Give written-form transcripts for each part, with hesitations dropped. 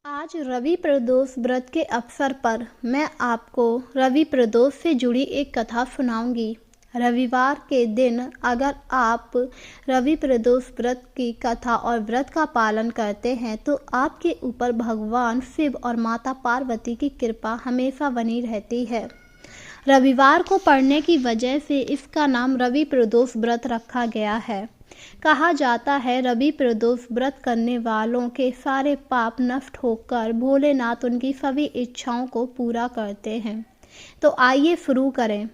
आज रवि प्रदोष व्रत के अवसर पर मैं आपको रवि प्रदोष से जुड़ी एक कथा सुनाऊंगी। रविवार के दिन अगर आप रवि प्रदोष व्रत की कथा और व्रत का पालन करते हैं तो आपके ऊपर भगवान शिव और माता पार्वती की कृपा हमेशा बनी रहती है। रविवार को पड़ने की वजह से इसका नाम रवि प्रदोष व्रत रखा गया है। कहा जाता है रवि प्रदोष व्रत करने वालों के सारे पाप नष्ट होकर भोलेनाथ उनकी सभी इच्छाओं को पूरा करते हैं। तो आइए शुरू करें।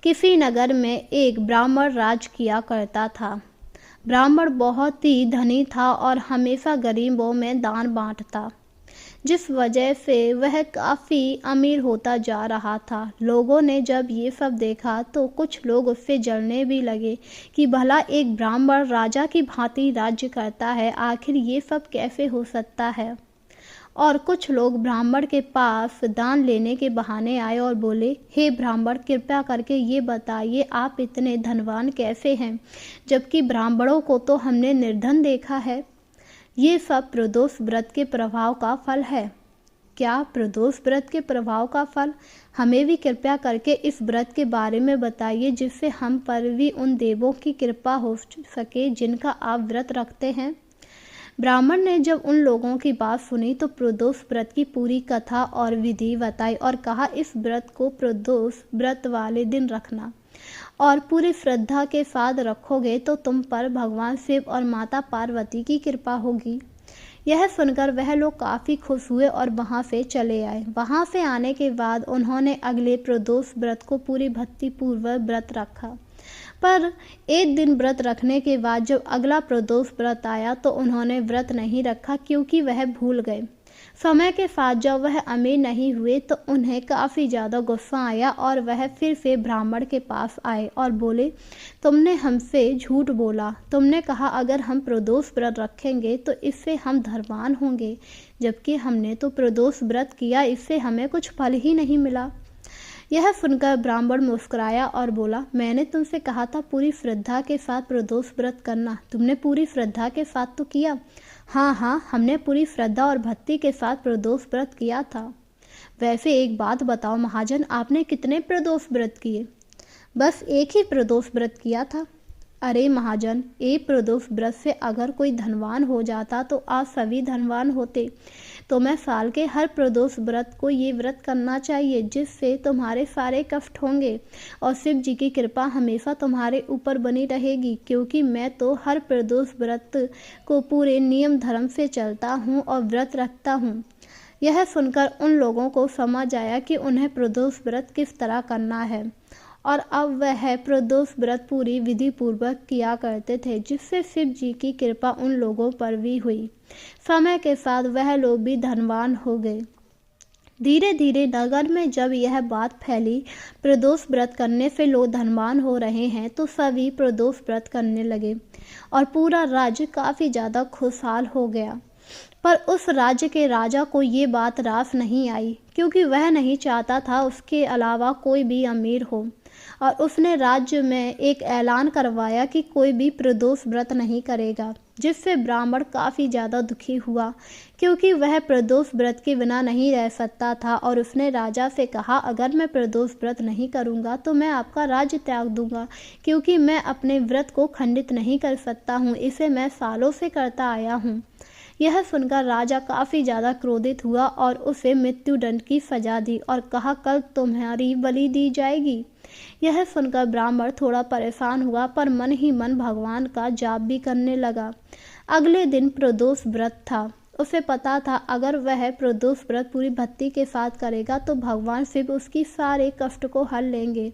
किसी नगर में एक ब्राह्मण राज किया करता था। ब्राह्मण बहुत ही धनी था और हमेशा गरीबों में दान बांटता, जिस वजह से वह काफ़ी अमीर होता जा रहा था। लोगों ने जब ये सब देखा तो कुछ लोग उससे जलने भी लगे कि भला एक ब्राह्मण राजा की भांति राज्य करता है, आखिर ये सब कैसे हो सकता है। और कुछ लोग ब्राह्मण के पास दान लेने के बहाने आए और बोले, हे ब्राह्मण, कृपया करके ये बताइए आप इतने धनवान कैसे हैं, जबकि ब्राह्मणों को तो हमने निर्धन देखा है। ये सब प्रदोष व्रत के प्रभाव का फल है। क्या प्रदोष व्रत के प्रभाव का फल? हमें भी कृपया करके इस व्रत के बारे में बताइए, जिससे हम पर भी उन देवों की कृपा हो सके जिनका आप व्रत रखते हैं। ब्राह्मण ने जब उन लोगों की बात सुनी तो प्रदोष व्रत की पूरी कथा और विधि बताई और कहा, इस व्रत को प्रदोष व्रत वाले दिन रखना और पूरी श्रद्धा के साथ रखोगे तो तुम पर भगवान शिव और माता पार्वती की कृपा होगी। यह सुनकर वह लोग काफ़ी खुश हुए और वहां से चले आए। वहां से आने के बाद उन्होंने अगले प्रदोष व्रत को पूरी भक्तिपूर्वक व्रत रखा। पर एक दिन व्रत रखने के बाद जब अगला प्रदोष व्रत आया तो उन्होंने व्रत नहीं रखा, क्योंकि वह भूल गए। समय के साथ जब वह अमीर नहीं हुए तो उन्हें काफ़ी ज़्यादा गुस्सा आया और वह फिर से ब्राह्मण के पास आए और बोले, तुमने हमसे झूठ बोला। तुमने कहा अगर हम प्रदोष व्रत रखेंगे तो इससे हम धनवान होंगे, जबकि हमने तो प्रदोष व्रत किया, इससे हमें कुछ फल ही नहीं मिला। यह सुनकर ब्राह्मण मुस्कुराया और बोला, मैंने तुमसे कहा था पूरी श्रद्धा के साथ प्रदोष व्रत करना। तुमने पूरी श्रद्धा के साथ तो किया। हाँ, हमने पूरी श्रद्धा और भक्ति के साथ प्रदोष व्रत किया था। वैसे एक बात बताओ महाजन, आपने कितने प्रदोष व्रत किए? बस एक ही प्रदोष व्रत किया था। अरे महाजन, एक प्रदोष व्रत से अगर कोई धनवान हो जाता तो आज सभी धनवान होते। तो मैं साल के हर प्रदोष व्रत को ये व्रत करना चाहिए, जिससे तुम्हारे सारे कष्ट होंगे और शिव जी की कृपा हमेशा तुम्हारे ऊपर बनी रहेगी, क्योंकि मैं तो हर प्रदोष व्रत को पूरे नियम धर्म से चलता हूँ और व्रत रखता हूँ। यह सुनकर उन लोगों को समझ आया कि उन्हें प्रदोष व्रत किस तरह करना है और अब वह प्रदोष व्रत पूरी विधि पूर्वक किया करते थे, जिससे शिव जी की कृपा उन लोगों पर भी हुई। समय के साथ वह लोग भी धनवान हो गए। धीरे धीरे नगर में जब यह बात फैली प्रदोष व्रत करने से लोग धनवान हो रहे हैं तो सभी प्रदोष व्रत करने लगे और पूरा राज्य काफ़ी ज़्यादा खुशहाल हो गया। पर उस राज्य के राजा को ये बात रास नहीं आई, क्योंकि वह नहीं चाहता था उसके अलावा कोई भी अमीर हो, और उसने राज्य में एक ऐलान करवाया कि कोई भी प्रदोष व्रत नहीं करेगा, जिससे ब्राह्मण काफ़ी ज़्यादा दुखी हुआ, क्योंकि वह प्रदोष व्रत के बिना नहीं रह सकता था। और उसने राजा से कहा, अगर मैं प्रदोष व्रत नहीं करूँगा तो मैं आपका राज्य त्याग दूंगा, क्योंकि मैं अपने व्रत को खंडित नहीं कर सकता हूँ, इसे मैं सालों से करता आया हूँ। यह सुनकर राजा काफ़ी ज़्यादा क्रोधित हुआ और उसे मृत्युदंड की सजा दी और कहा, कल तुम्हारी बलि दी जाएगी। यह सुनकर ब्राह्मण थोड़ा परेशान हुआ, पर मन ही मन भगवान का जाप भी करने लगा। अगले दिन प्रदोष व्रत था। उसे पता था अगर वह प्रदोष व्रत पूरी भक्ति के साथ करेगा तो भगवान शिव उसकी सारे कष्ट को हल लेंगे।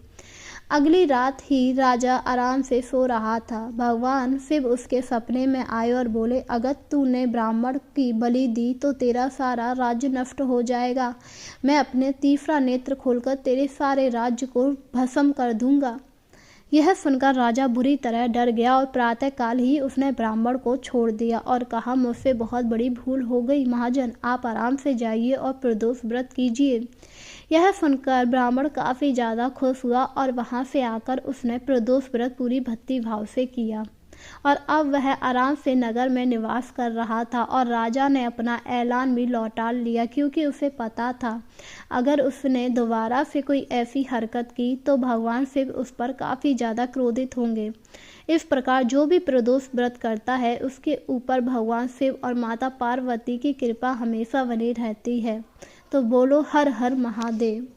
अगली रात ही राजा आराम से सो रहा था। भगवान शिव उसके सपने में आए और बोले, अगर तूने ब्राह्मण की बलि दी तो तेरा सारा राज्य नष्ट हो जाएगा। मैं अपने तीसरा नेत्र खोलकर तेरे सारे राज्य को भस्म कर दूंगा। यह सुनकर राजा बुरी तरह डर गया और प्रातःकाल ही उसने ब्राह्मण को छोड़ दिया और कहा, मुझसे बहुत बड़ी भूल हो गई महाजन, आप आराम से जाइए और प्रदोष व्रत कीजिए। यह सुनकर ब्राह्मण काफ़ी ज़्यादा खुश हुआ और वहाँ से आकर उसने प्रदोष व्रत पूरी भक्ति भाव से किया। और अब वह आराम से नगर में निवास कर रहा था। और राजा ने अपना ऐलान भी लौटा लिया, क्योंकि उसे पता था अगर उसने दोबारा से कोई ऐसी हरकत की तो भगवान शिव उस पर काफ़ी ज़्यादा क्रोधित होंगे। इस प्रकार जो भी प्रदोष व्रत करता है उसके ऊपर भगवान शिव और माता पार्वती की कृपा हमेशा बनी रहती है। तो बोलो हर हर महादेव।